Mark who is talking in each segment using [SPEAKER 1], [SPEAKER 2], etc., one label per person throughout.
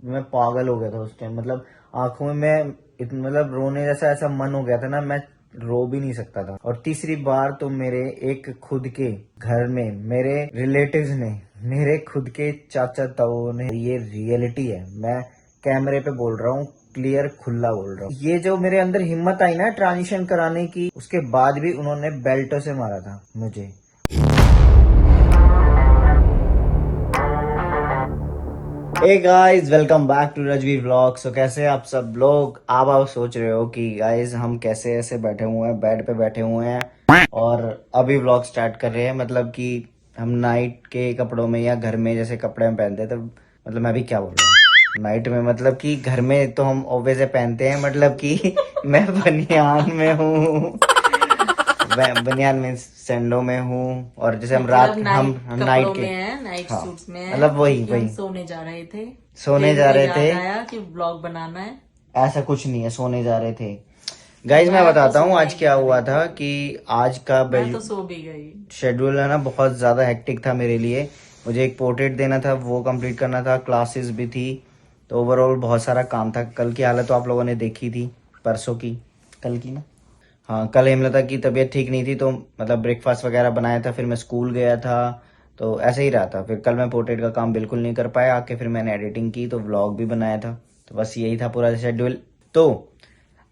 [SPEAKER 1] मैं पागल हो गया था उस टाइम। मतलब आंखों में मैं मतलब रोने जैसा ऐसा मन हो गया था ना, मैं रो भी नहीं सकता था। और तीसरी बार तो मेरे एक खुद के घर में मेरे रिलेटिव्स ने, मेरे खुद के चाचा ताऊ ने, ये रियलिटी है, मैं कैमरे पे बोल रहा हूँ, क्लियर खुला बोल रहा हूँ, ये जो मेरे अंदर हिम्मत आई ना ट्रांजिशन कराने की, उसके बाद भी उन्होंने बेल्टों से मारा था मुझे। Hey guys, welcome back to Razvi vlog. So कैसे हैं आप सब लोग? आप सोच रहे हो कि गाइस हम कैसे ऐसे बैठे हुए हैं, बेड पे बैठे हुए हैं और अभी व्लॉग स्टार्ट कर रहे हैं। मतलब कि हम नाइट के कपड़ों में या घर में जैसे कपड़े हम पहनते हैं, तो मतलब मैं भी क्या बोल रहा हूँ, नाइट में मतलब कि घर में तो हम ऑब्वियस पहनते हैं, मतलब कि मैं बनियान में हूँ, बनियान में सैंडो में हूँ। और जैसे हम रात
[SPEAKER 2] मतलब
[SPEAKER 1] हम
[SPEAKER 2] नाइट
[SPEAKER 1] नाइट
[SPEAKER 2] कपड़ों
[SPEAKER 1] के,
[SPEAKER 2] में है, नाइट
[SPEAKER 1] हाँ
[SPEAKER 2] सूट्स में है,
[SPEAKER 1] मतलब वही
[SPEAKER 2] क्योंकि हम
[SPEAKER 1] वही
[SPEAKER 2] सोने जा रहे थे।
[SPEAKER 1] सोने
[SPEAKER 2] फिर
[SPEAKER 1] जा
[SPEAKER 2] मुझे
[SPEAKER 1] रहे थे।
[SPEAKER 2] याद आया कि व्लॉग बनाना है।
[SPEAKER 1] ऐसा कुछ नहीं है, सोने जा रहे थे। गाइज मैं
[SPEAKER 2] मैं तो
[SPEAKER 1] बताता हूँ
[SPEAKER 2] सोने
[SPEAKER 1] आज
[SPEAKER 2] ही
[SPEAKER 1] क्या
[SPEAKER 2] जा
[SPEAKER 1] हुआ
[SPEAKER 2] रही
[SPEAKER 1] था
[SPEAKER 2] थी।
[SPEAKER 1] कि आज का
[SPEAKER 2] मैं तो सो भी गई।
[SPEAKER 1] शेड्यूल है ना बहुत ज्यादा हेक्टिक था मेरे लिए। मुझे एक पोर्ट्रेट देना था, वो कंप्लीट करना था, क्लासेस भी थी, तो ओवरऑल बहुत सारा काम था। कल की हालत तो आप लोगों ने देखी थी, परसों की, कल की ना, हाँ कल हेमलता की तबीयत ठीक नहीं थी, तो मतलब ब्रेकफास्ट वगैरह बनाया था, फिर मैं स्कूल गया था, तो ऐसे ही रहा था। फिर कल मैं पोर्ट्रेट का काम बिल्कुल नहीं कर पाया, आके फिर मैंने एडिटिंग की, तो व्लॉग भी बनाया था। तो बस यही था पूरा शेड्यूल। तो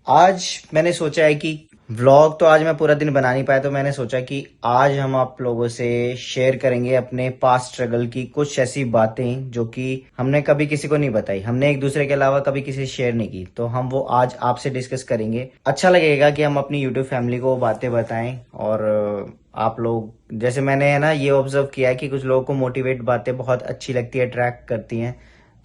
[SPEAKER 1] आज मैंने सोचा है कि व्लॉग तो आज मैं पूरा दिन बना नहीं पाया, तो मैंने सोचा कि आज हम आप लोगों से शेयर करेंगे अपने पास्ट स्ट्रगल की कुछ ऐसी बातें जो कि हमने कभी किसी को नहीं बताई, हमने एक दूसरे के अलावा कभी किसी से शेयर नहीं की, तो हम वो आज आपसे डिस्कस करेंगे। अच्छा लगेगा कि हम अपनी यूट्यूब फैमिली को वो बातें बताएं। और आप लोग जैसे मैंने है ना ये ऑब्जर्व किया है कि कुछ लोगों को मोटिवेट बातें बहुत अच्छी लगती है, अट्रैक्ट करती हैं,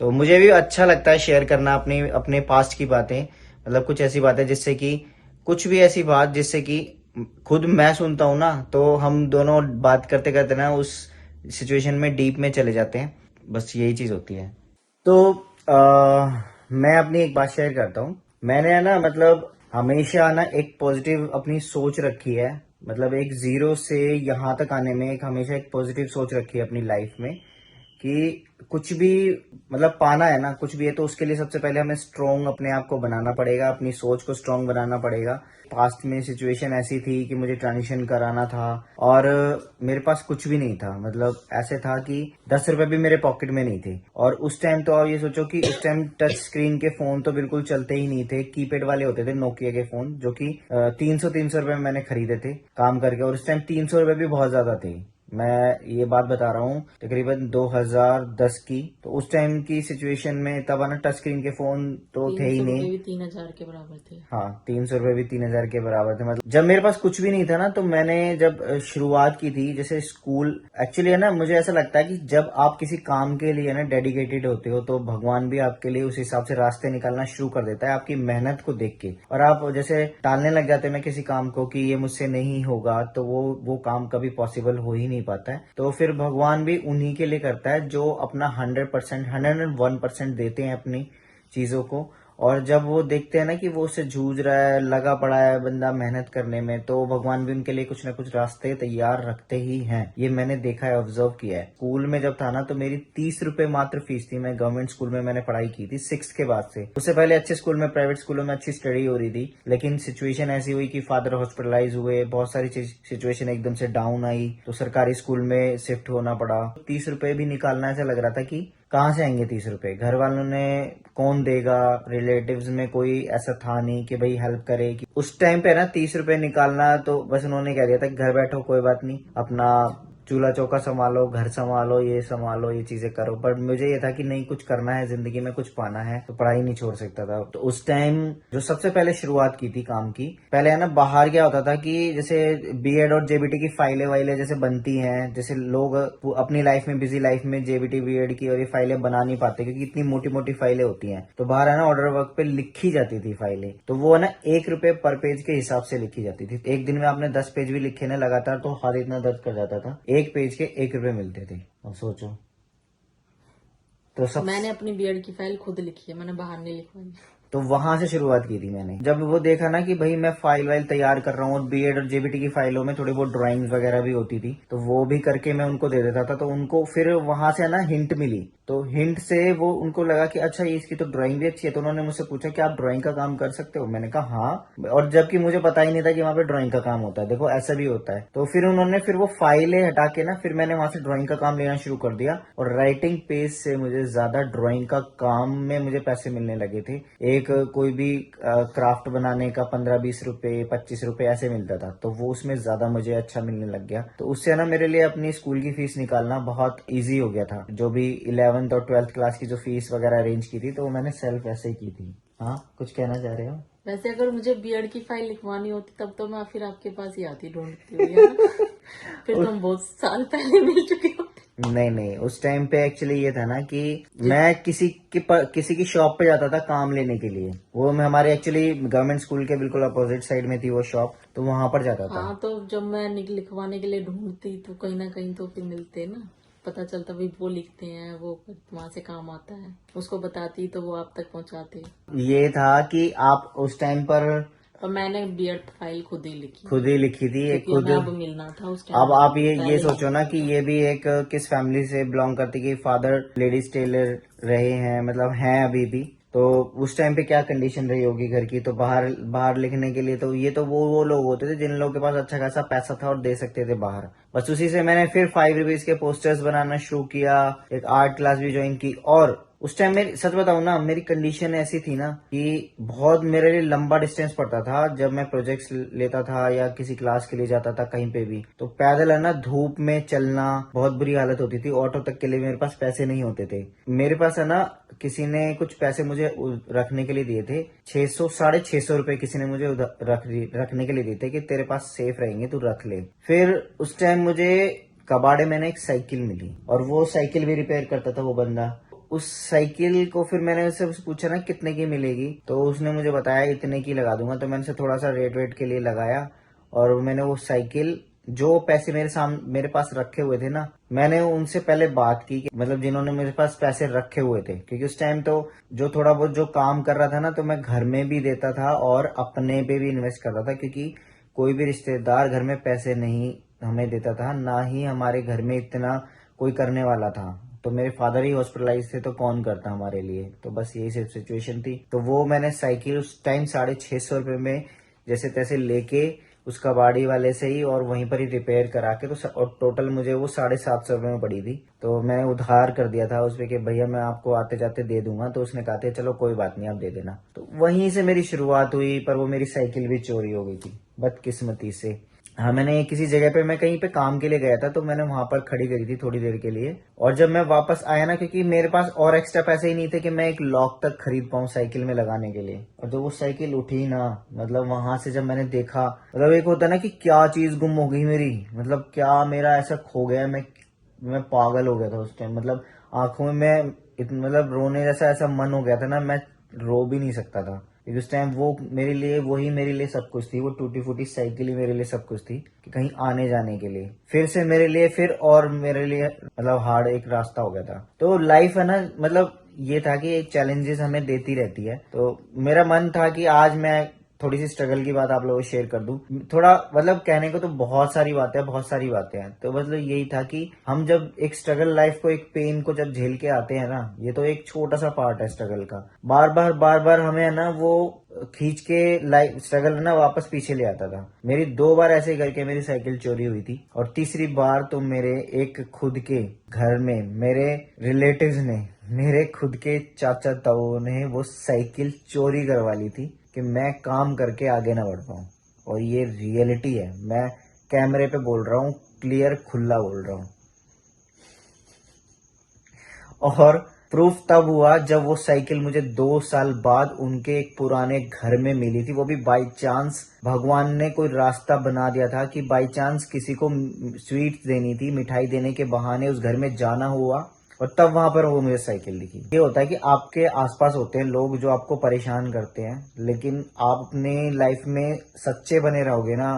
[SPEAKER 1] तो मुझे भी अच्छा लगता है शेयर करना अपने अपने पास्ट की बातें। मतलब कुछ ऐसी बातें जिससे कि कुछ भी ऐसी बात जिससे कि खुद मैं सुनता हूँ ना, तो हम दोनों बात करते करते ना उस सिचुएशन में डीप में चले जाते हैं। बस यही चीज होती है। तो मैं अपनी एक बात शेयर करता हूँ। मैंने है ना मतलब हमेशा ना एक पॉजिटिव अपनी सोच रखी है। मतलब एक जीरो से यहाँ तक आने में एक हमेशा एक पॉजिटिव सोच रखी है अपनी लाइफ में कि कुछ भी मतलब पाना है ना, कुछ भी है, तो उसके लिए सबसे पहले हमें स्ट्रोंग अपने आप को बनाना पड़ेगा, अपनी सोच को स्ट्रोंग बनाना पड़ेगा। पास्ट में सिचुएशन ऐसी थी कि मुझे ट्रांजिशन कराना था और मेरे पास कुछ भी नहीं था। मतलब ऐसे था कि 10 रुपए भी मेरे पॉकेट में नहीं थे। और उस टाइम तो आप ये सोचो कि उस टाइम टच स्क्रीन के फोन तो बिल्कुल चलते ही नहीं थे, कीपैड वाले होते थे, नोकिया के फोन, जो कि 300 रुपए में मैंने खरीदे थे काम करके। और उस टाइम 300 रुपए भी बहुत ज्यादा थे। मैं ये बात बता रहा हूँ तकरीबन 2010 की। तो उस टाइम की सिचुएशन में तब ना टच स्क्रीन के फोन तो थे
[SPEAKER 2] तीन
[SPEAKER 1] ही
[SPEAKER 2] सौ
[SPEAKER 1] नहीं।
[SPEAKER 2] रुपये भी 3,000 के बराबर थे।
[SPEAKER 1] हाँ, 300 रुपए भी 3,000 के बराबर थे। मतलब जब मेरे पास कुछ भी नहीं था ना, तो मैंने जब शुरुआत की थी, जैसे स्कूल, एक्चुअली है ना मुझे ऐसा लगता है कि जब आप किसी काम के लिए ना डेडिकेटेड होते हो, तो भगवान भी आपके लिए उस हिसाब से रास्ते निकालना शुरू कर देता है आपकी मेहनत को देख के। और आप जैसे टालने लग जाते हैं ना किसी काम को कि ये मुझसे नहीं होगा, तो वो काम कभी पॉसिबल हो ही नहीं पाता है। तो फिर भगवान भी उन्हीं के लिए करता है जो अपना 100%, 101% देते हैं अपनी चीजों को। और जब वो देखते हैं ना कि वो उससे जूझ रहा है, लगा पड़ा है बंदा मेहनत करने में, तो भगवान भी उनके लिए कुछ ना कुछ रास्ते तैयार रखते ही हैं। ये मैंने देखा है, ऑब्जर्व किया है। स्कूल में जब था ना, तो मेरी 30 रुपए मात्र फीस थी। मैं गवर्नमेंट स्कूल में मैंने पढ़ाई की थी 6th के बाद से। उससे पहले अच्छे स्कूल में, प्राइवेट स्कूलों में अच्छी स्टडी हो रही थी, लेकिन सिचुएशन ऐसी हुई कि फादर हॉस्पिटलाइज हुए, बहुत सारी सिचुएशन एकदम से डाउन आई, तो सरकारी स्कूल में शिफ्ट होना पड़ा। 30 रुपए भी निकालना ऐसा लग रहा था कि कहाँ से आएंगे 30 रुपए, घर वालों ने कौन देगा, रिलेटिव्स में कोई ऐसा था नहीं कि भाई हेल्प करे। कि उस टाइम पे ना 30 रुपए निकालना, तो बस उन्होंने कह दिया था कि घर बैठो, कोई बात नहीं, अपना चूल्हा चौका संभालो, घर संभालो, ये संभालो, ये चीजें करो। पर मुझे ये था कि नहीं, कुछ करना है जिंदगी में, कुछ पाना है, तो पढ़ाई नहीं छोड़ सकता था। तो उस टाइम जो सबसे पहले शुरुआत की थी काम की, पहले है ना बाहर क्या होता था कि जैसे बीएड और जेबीटी की फाइलें वाइलें जैसे बनती हैं, जैसे लोग अपनी लाइफ में, बिजी लाइफ में जेबीटी बीएड की और ये फाइलें बना नहीं पाते क्योंकि इतनी मोटी मोटी फाइलें होती हैं। तो बाहर है ना ऑर्डर वर्क पे लिखी जाती थी फाइलें, तो वो है ना 1 रुपए पर पेज के हिसाब से लिखी जाती थी। एक दिन में आपने 10 पेज भी लिखे ना लगातार, तो हाथ इतना दर्द कर जाता था। एक पेज के 1 रुपए मिलते थे। अब सोचो। तो सब
[SPEAKER 2] मैंने अपनी बीएड की फाइल खुद लिखी है, मैंने बाहर नहीं लिखवाई।
[SPEAKER 1] तो वहां से शुरुआत की थी मैंने। जब वो देखा ना कि भाई मैं फाइल वाइल तैयार कर रहा हूँ और बीएड और जेबीटी की फाइलों में थोड़ी बहुत ड्राइंग्स वगैरह भी होती थी, तो वो भी करके मैं उनको दे देता था। तो उनको फिर वहां से ना हिंट मिली, तो हिंट से वो उनको लगा कि अच्छा ये इसकी तो ड्राइंग भी अच्छी है। तो उन्होंने मुझसे पूछा कि आप ड्राइंग का काम कर सकते हो? मैंने कहा हाँ, और जबकि मुझे पता ही नहीं था कि वहाँ पे ड्राइंग का काम होता है। देखो ऐसा भी होता है। तो फिर उन्होंने फिर वो फाइलें हटा के ना फिर मैंने वहां से ड्राइंग का काम लेना शुरू कर दिया, और राइटिंग पेज से मुझे ज्यादा ड्राइंग का काम में मुझे पैसे मिलने लगे थे। एक कोई भी क्राफ्ट बनाने का 15-20 रुपए 25 रुपए ऐसे मिलता था, तो वो उसमें ज्यादा मुझे अच्छा मिलने लग गया। तो उससे ना मेरे लिए अपनी स्कूल की फीस निकालना बहुत ईजी हो गया था। जो भी 11th और 12th क्लास की जो फीस वगैरह अरेंज की थी, तो वो मैंने सेल्फ ऐसे ही की थी। हाँ, कुछ कहना चाह रहे हो?
[SPEAKER 2] वैसे अगर मुझे बीएड की फाइल लिखवानी होती तब तो मैं फिर आपके पास ही आती ढूंढती हुई, है ना? फिर तो हम बहुत साल पहले मिल चुके होते।
[SPEAKER 1] नहीं नहीं, उस टाइम पे एक्चुअली ये था ना कि मैं किसी की शॉप पे जाता था काम लेने के लिए। वो मैं हमारे एक्चुअली गवर्नमेंट स्कूल के बिल्कुल अपोजिट साइड में थी वो शॉप, तो वहां पर जाता था।
[SPEAKER 2] हाँ, तो जब मैं लिखवाने के लिए ढूंढती तो कहीं ना कहीं तो फिर मिलते ना, पता चलता भाई वो लिखते हैं, वो वहां से काम आता है, उसको बताती तो वो आप तक पहुंचाते।
[SPEAKER 1] ये था कि आप उस टाइम पर
[SPEAKER 2] और मैंने बीएड फाइल
[SPEAKER 1] खुद ही लिखी थी
[SPEAKER 2] क्योंकि
[SPEAKER 1] खुद।
[SPEAKER 2] हमें अब मिलना था उस टाइम।
[SPEAKER 1] अब आप ये
[SPEAKER 2] पहले
[SPEAKER 1] सोचो ना कि ये भी एक किस फैमिली से बिलोंग करती, कि फादर लेडीज टेलर रहे हैं, मतलब हैं अभी भी। तो उस टाइम पे क्या कंडीशन रही होगी घर की, तो बाहर बाहर लिखने के लिए तो ये तो वो लोग होते थे जिन लोगों के पास अच्छा खासा पैसा था और दे सकते थे बाहर। बस उसी से मैंने फिर 5 रुपीज के पोस्टर्स बनाना शुरू किया, एक आर्ट क्लास भी ज्वाइन की। और उस टाइम मेरी सच बताऊं ना, मेरी कंडीशन ऐसी थी ना कि बहुत मेरे लिए लंबा डिस्टेंस पड़ता था जब मैं प्रोजेक्ट्स लेता था या किसी क्लास के लिए जाता था कहीं पे भी। तो पैदल है ना, धूप में चलना बहुत बुरी हालत होती थी। ऑटो तक के लिए मेरे पास पैसे नहीं होते थे। मेरे पास है ना, किसी ने कुछ पैसे मुझे रखने के लिए दिए थे, 600 650 रुपए किसी ने मुझे रखने के लिए दिए थे कि तेरे पास सेफ रहेंगे, तू रख ले। फिर उस टाइम मुझे कबाड़े मैंने एक साइकिल मिली, और वो साइकिल भी रिपेयर करता था वो बंदा। उस साइकिल को फिर मैंने उससे पूछा ना कितने की मिलेगी, तो उसने मुझे बताया इतने की लगा दूंगा। तो मैंने उसे थोड़ा सा रेट वेट के लिए लगाया, और मैंने वो साइकिल, जो पैसे मेरे पास रखे हुए थे ना, मैंने उनसे पहले बात की कि मतलब जिन्होंने मेरे पास पैसे रखे हुए थे, क्योंकि उस टाइम तो जो थोड़ा बहुत जो काम कर रहा था ना, तो मैं घर में भी देता था और अपने पे भी इन्वेस्ट करता था, क्योंकि कोई भी रिश्तेदार घर में पैसे नहीं हमें देता था, ना ही हमारे घर में इतना कोई करने वाला था। तो मेरे फादर ही हॉस्पिटलाइज थे, तो कौन करता हमारे लिए। तो बस यही सिर्फ सिचुएशन थी। तो वो मैंने साइकिल उस टाइम 650 रुपए में जैसे तैसे लेके उस कबाड़ी वाले से ही, और वहीं पर ही रिपेयर करा के, तो और टोटल मुझे वो 750 रुपए में पड़ी थी। तो मैं उधार कर दिया था उस पे कि भैया मैं आपको आते जाते दे दूंगा। तो उसने कहा था चलो कोई बात नहीं, आप दे देना। तो वहीं से मेरी शुरुआत हुई। पर वो मेरी साइकिल भी चोरी हो गई थी बदकिस्मती से। हाँ, मैंने किसी जगह पे, मैं कहीं पे काम के लिए गया था, तो मैंने वहां पर खड़ी करी थी थोड़ी देर के लिए। और जब मैं वापस आया ना, क्योंकि मेरे पास और एक्स्ट्रा पैसे ही नहीं थे कि मैं एक लॉक तक खरीद पाऊँ साइकिल में लगाने के लिए। और जब वो साइकिल उठी ना, मतलब वहां से जब मैंने देखा, मतलब एक होता ना कि क्या चीज गुम हो गई मेरी, मतलब क्या मेरा ऐसा खो गया। मैं पागल हो गया था उस टाइम। मतलब आंखों में मतलब रोने जैसा ऐसा मन हो गया था ना, मैं रो भी नहीं सकता था, क्योंकि उस टाइम वही मेरे लिए सब कुछ थी। वो टूटी फूटी साइकिल ही मेरे लिए सब कुछ थी, कि कहीं आने जाने के लिए। फिर से मेरे लिए मेरे लिए मतलब हार्ड एक रास्ता हो गया था। तो लाइफ है ना, मतलब ये था कि एक चैलेंजेस हमें देती रहती है। तो मेरा मन था कि आज मैं थोड़ी सी स्ट्रगल की बात आप लोगों को शेयर कर दूं। थोड़ा मतलब कहने को तो बहुत सारी बातें हैं। तो मतलब यही था कि हम जब एक स्ट्रगल लाइफ को, एक पेन को जब झेल के आते हैं ना, ये तो एक छोटा सा पार्ट है स्ट्रगल का। बार बार हमें है ना वो खींच के लाइफ स्ट्रगल ना वापस पीछे ले आता था। मेरी 2 बार ऐसे करके मेरी साइकिल चोरी हुई थी, और तीसरी बार तो मेरे एक खुद के घर में मेरे रिलेटिव्स ने, मेरे खुद के चाचा ताऊ ने वो साइकिल चोरी करवा ली थी कि मैं काम करके आगे ना बढ़ पाऊं। और ये रियलिटी है, मैं कैमरे पे बोल रहा हूँ, क्लियर खुला बोल रहा हूँ। और प्रूफ तब हुआ जब वो साइकिल मुझे 2 साल बाद उनके एक पुराने घर में मिली थी। वो भी बाई चांस, भगवान ने कोई रास्ता बना दिया था कि बाई चांस किसी को स्वीट्स देनी थी, मिठाई देने के बहाने उस घर में जाना हुआ, और तब वहां पर वो मुझे साइकिल दिखी। ये होता है कि आपके आसपास होते हैं लोग जो आपको परेशान करते हैं, लेकिन आप अपने लाइफ में सच्चे बने रहोगे ना,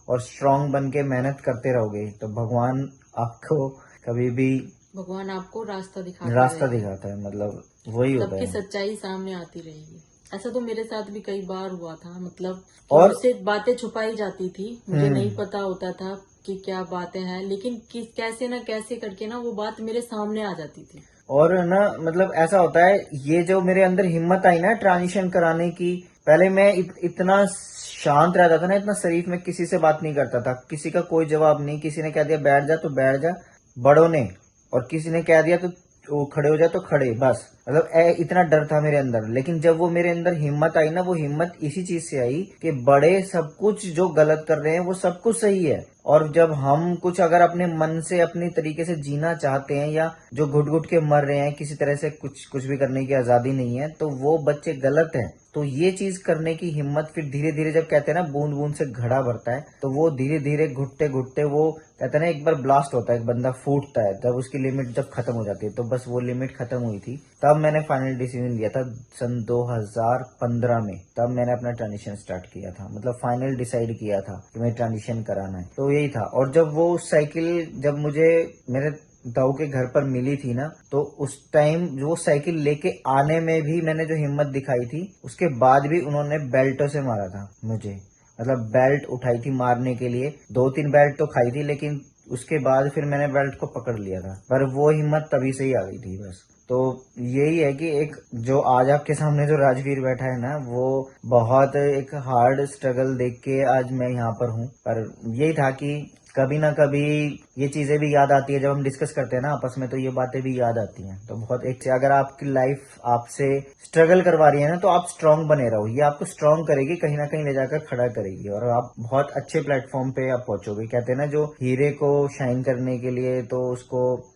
[SPEAKER 1] और स्ट्रांग बन के मेहनत करते रहोगे, तो भगवान आपको कभी भी
[SPEAKER 2] भगवान आपको रास्ता
[SPEAKER 1] रास्ता
[SPEAKER 2] रहेगा,
[SPEAKER 1] दिखाता है। मतलब वही होता
[SPEAKER 2] सबकी
[SPEAKER 1] है।
[SPEAKER 2] सच्चाई सामने आती रहेगी। ऐसा तो मेरे साथ भी कई बार हुआ था, मतलब
[SPEAKER 1] और-
[SPEAKER 2] उससे बातें छुपाई जाती थी, मुझे नहीं पता होता था कि क्या बातें हैं, लेकिन कैसे ना कैसे करके ना वो बात मेरे सामने आ जाती थी।
[SPEAKER 1] और ना मतलब ऐसा होता है, ये जो मेरे अंदर हिम्मत आई ना ट्रांजिशन कराने की, पहले मैं इतना शांत रहता था ना, इतना शरीफ, में किसी से बात नहीं करता था, किसी का कोई जवाब नहीं, किसी ने कह दिया बैठ जा तो बैठ जा बड़ों ने, और किसी ने कह दिया तो वो खड़े हो जा तो खड़े, बस मतलब इतना डर था मेरे अंदर। लेकिन जब वो मेरे अंदर हिम्मत आई ना, वो हिम्मत इसी चीज से आई कि बड़े सब कुछ जो गलत कर रहे हैं वो सब कुछ सही है, और जब हम कुछ अगर अपने मन से अपनी तरीके से जीना चाहते हैं, या जो घुट घुट के मर रहे हैं, किसी तरह से कुछ भी करने की आजादी नहीं है, तो वो बच्चे गलत हैं। तो ये चीज करने की हिम्मत फिर धीरे धीरे, जब कहते हैं ना बूंद बूंद से घड़ा भरता है, तो वो धीरे धीरे घुटते घुटते वो कहते हैं ना एक बार ब्लास्ट होता है, एक बंदा फूटता है, तब उसकी लिमिट जब खत्म हो जाती है, तो बस वो लिमिट खत्म हुई थी। तब मैंने फाइनल डिसीजन लिया था सन 2015 में, तब मैंने अपना ट्रांजिशन स्टार्ट किया था, मतलब फाइनल डिसाइड किया था कि मैं ट्रांजिशन कराना है, तो यही था। और जब वो साइकिल जब मुझे मेरे दाऊ के घर पर मिली थी ना, तो उस टाइम वो साइकिल लेके आने में भी मैंने जो हिम्मत दिखाई थी, उसके बाद भी उन्होंने बेल्टों से मारा था मुझे, मतलब बेल्ट उठाई थी मारने के लिए, 2-3 बेल्ट तो खाई थी, लेकिन उसके बाद फिर मैंने बेल्ट को पकड़ लिया था, पर वो हिम्मत तभी से ही आ गई थी बस। तो यही है कि एक जो आज आपके सामने जो राजवीर बैठा है ना, वो बहुत एक हार्ड स्ट्रगल देख के आज मैं यहाँ पर हूँ। पर यही था कि कभी ना कभी ये चीजें भी याद आती है, जब हम डिस्कस करते हैं ना आपस में, तो ये बातें भी याद आती हैं। तो बहुत एक अगर आपकी लाइफ आपसे स्ट्रगल करवा रही है ना, तो आप स्ट्रांग बने रहो, ये आपको स्ट्रांग करेगी, कहीं ना कहीं ले जाकर खड़ा करेगी, और आप बहुत अच्छे प्लेटफॉर्म पे आप पहुंचोगे। कहते हैं ना जो हीरे को शाइन करने के लिए तो उसको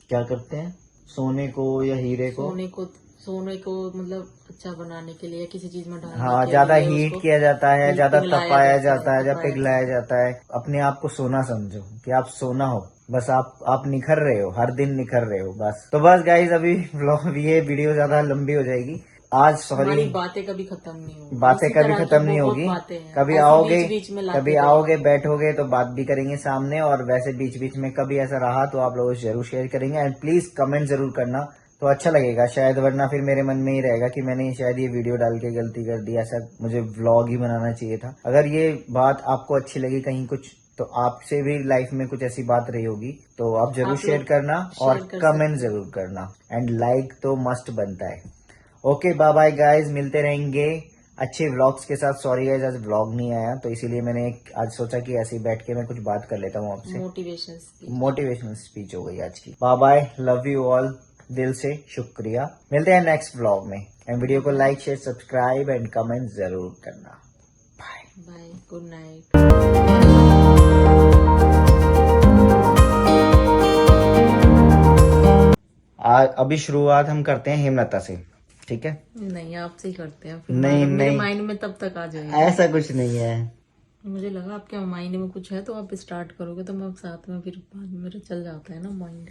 [SPEAKER 1] क्या करते हैं, सोने को या हीरे को,
[SPEAKER 2] सोने को मतलब अच्छा बनाने के लिए, किसी चीज में डालने
[SPEAKER 1] हाँ
[SPEAKER 2] के
[SPEAKER 1] ज्यादा
[SPEAKER 2] लिए
[SPEAKER 1] हीट
[SPEAKER 2] उसको
[SPEAKER 1] किया जाता है, ज्यादा
[SPEAKER 2] पिघलाया
[SPEAKER 1] तपाया
[SPEAKER 2] जाता
[SPEAKER 1] जाता है,
[SPEAKER 2] है,
[SPEAKER 1] या
[SPEAKER 2] तपाया
[SPEAKER 1] पिघलाया
[SPEAKER 2] जाता है।
[SPEAKER 1] जाता है। अपने आप को सोना समझो कि आप सोना हो, बस आप निखर रहे हो, हर दिन निखर रहे हो बस। तो बस गाइज अभी व्लॉग, ये वीडियो ज्यादा लंबी हो जाएगी आज, सॉरी।
[SPEAKER 2] हमारी बातें कभी खत्म नहीं होगी,
[SPEAKER 1] बातें
[SPEAKER 2] इसी
[SPEAKER 1] कभी
[SPEAKER 2] तरह की
[SPEAKER 1] खत्म नहीं
[SPEAKER 2] बहुत
[SPEAKER 1] होगी,
[SPEAKER 2] बातें हैं,
[SPEAKER 1] कभी
[SPEAKER 2] ऐसे
[SPEAKER 1] आओगे,
[SPEAKER 2] बीच बीच में
[SPEAKER 1] कभी
[SPEAKER 2] लाते
[SPEAKER 1] आओगे
[SPEAKER 2] रहेंगे।
[SPEAKER 1] बैठोगे तो बात भी करेंगे सामने, और वैसे बीच बीच में कभी ऐसा रहा तो आप लोगों से जरूर शेयर करेंगे। एंड प्लीज कमेंट जरूर करना, तो अच्छा लगेगा शायद, वरना फिर मेरे मन में ही रहेगा कि मैंने शायद ये वीडियो डाल के गलती कर दी, ऐसा मुझे व्लॉग ही बनाना चाहिए था। अगर ये बात आपको अच्छी लगी कहीं कुछ, तो आपसे भी लाइफ में कुछ ऐसी बात रही होगी, तो आप जरूर
[SPEAKER 2] आप
[SPEAKER 1] शेयर
[SPEAKER 2] लोग
[SPEAKER 1] करना, और
[SPEAKER 2] शेयर कर
[SPEAKER 1] कमेंट
[SPEAKER 2] सकते हैं।
[SPEAKER 1] जरूर करना, एंड लाइक तो मस्ट बनता है। ओके बाय बाय गाइज, मिलते रहेंगे अच्छे व्लॉग्स के साथ। सॉरी गाइज आज व्लॉग नहीं आया, तो इसीलिए मैंने आज सोचा कि ऐसे ही बैठ के मैं कुछ बात कर लेता हूँ आपसे।
[SPEAKER 2] Motivation speech.
[SPEAKER 1] मोटिवेशनल स्पीच हो गई आज की। Bye bye, love you all, दिल से शुक्रिया। मिलते हैं नेक्स्ट व्लॉग में, एंड वीडियो को like share subscribe and comment जरूर करना। Bye
[SPEAKER 2] bye, good night.
[SPEAKER 1] अभी शुरुआत हम करते हैं हेमलता से, ठीक है?
[SPEAKER 2] नहीं, आपसे ही करते हैं, फिर
[SPEAKER 1] नहीं
[SPEAKER 2] मेरे
[SPEAKER 1] नहीं,
[SPEAKER 2] माइंड में तब तक आ जाएगा।
[SPEAKER 1] ऐसा कुछ नहीं है।
[SPEAKER 2] मुझे लगा आपके माइंड में कुछ है, तो आप स्टार्ट करोगे तो मैं साथ में, फिर बाद में मेरा चल जाता है ना माइंड।